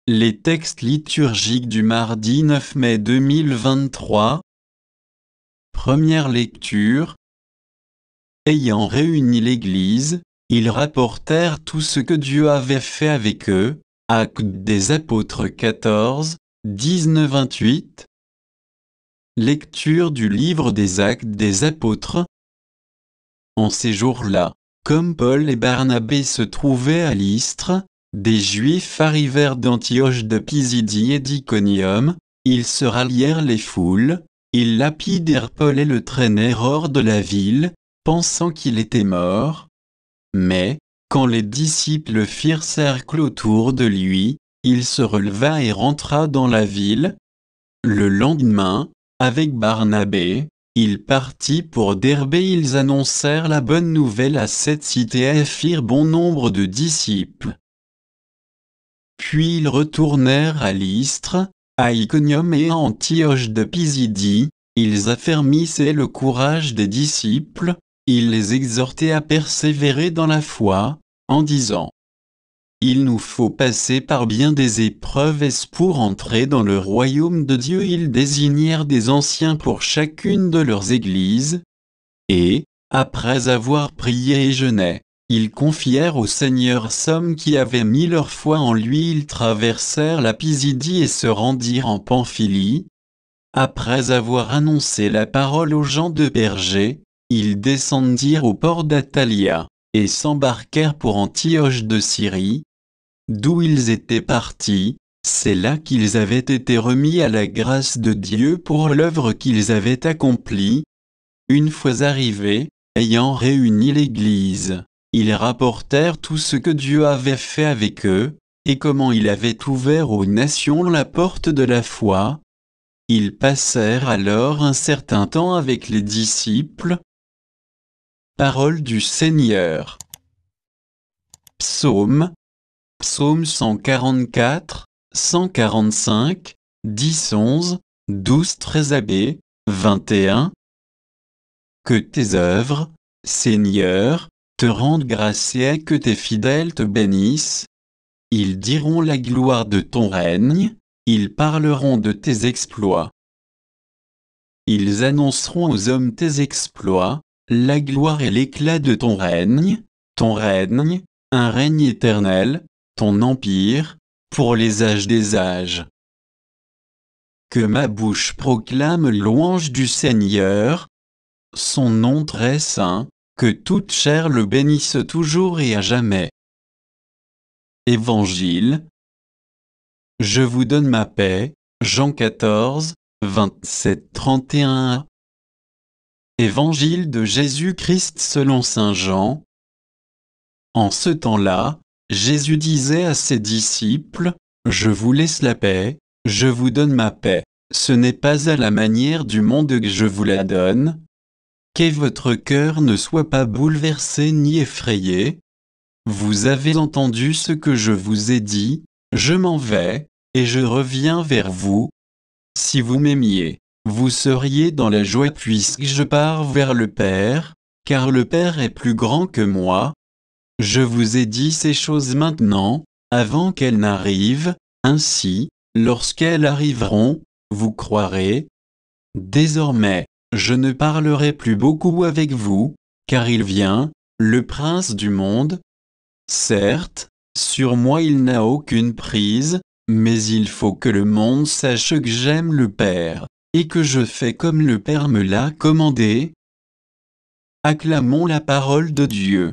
Les textes liturgiques du mardi 9 mai 2023. Première lecture. Ayant réuni l'Église, ils rapportèrent tout ce que Dieu avait fait avec eux. Actes des Apôtres 14, 19-28. Lecture du livre des Actes des Apôtres. En ces jours-là, comme Paul et Barnabé se trouvaient à Lystre, des Juifs arrivèrent d'Antioche de Pisidie et d'Iconium, ils se rallièrent les foules, ils lapidèrent Paul et le traînèrent hors de la ville, pensant qu'il était mort. Mais, quand les disciples firent cercle autour de lui, il se releva et rentra dans la ville. Le lendemain, avec Barnabé, il partit pour Derbe. Ils annoncèrent la bonne nouvelle à cette cité et firent bon nombre de disciples. Puis ils retournèrent à Lystre, à Iconium et à Antioche de Pisidie. Ils affermissaient le courage des disciples, ils les exhortaient à persévérer dans la foi, en disant: il nous faut passer par bien des épreuves pour entrer dans le royaume de Dieu. Ils désignèrent des anciens pour chacune de leurs églises, et, après avoir prié et jeûné, ils confièrent au Seigneur somme qui avaient mis leur foi en lui. Ils traversèrent la Pisidie et se rendirent en Pamphylie. Après avoir annoncé la parole aux gens de Pergé, ils descendirent au port d'Attalia, et s'embarquèrent pour Antioche de Syrie, d'où ils étaient partis. C'est là qu'ils avaient été remis à la grâce de Dieu pour l'œuvre qu'ils avaient accomplie. Une fois arrivés, ayant réuni l'Église, ils rapportèrent tout ce que Dieu avait fait avec eux, et comment il avait ouvert aux nations la porte de la foi. Ils passèrent alors un certain temps avec les disciples. Parole du Seigneur. Psaume 144, 145, 10, 11, 12, 13 AB, 21. Que tes œuvres, Seigneur, te rendent grâce et que tes fidèles te bénissent. Ils diront la gloire de ton règne, ils parleront de tes exploits. Ils annonceront aux hommes tes exploits, la gloire et l'éclat de ton règne, un règne éternel, ton empire, pour les âges des âges. Que ma bouche proclame louange du Seigneur, son nom très saint, que toute chair le bénisse toujours et à jamais. Évangile. Je vous donne ma paix, Jean 14, 27-31. Évangile de Jésus-Christ selon saint Jean. En ce temps-là, Jésus disait à ses disciples: je vous laisse la paix, je vous donne ma paix. Ce n'est pas à la manière du monde que je vous la donne. Que votre cœur ne soit pas bouleversé ni effrayé. Vous avez entendu ce que je vous ai dit, je m'en vais, et je reviens vers vous. Si vous m'aimiez, vous seriez dans la joie puisque je pars vers le Père, car le Père est plus grand que moi. Je vous ai dit ces choses maintenant, avant qu'elles n'arrivent, ainsi, lorsqu'elles arriveront, vous croirez. Désormais, je ne parlerai plus beaucoup avec vous, car il vient, le prince du monde. Certes, sur moi il n'a aucune prise, mais il faut que le monde sache que j'aime le Père, et que je fais comme le Père me l'a commandé. Acclamons la parole de Dieu.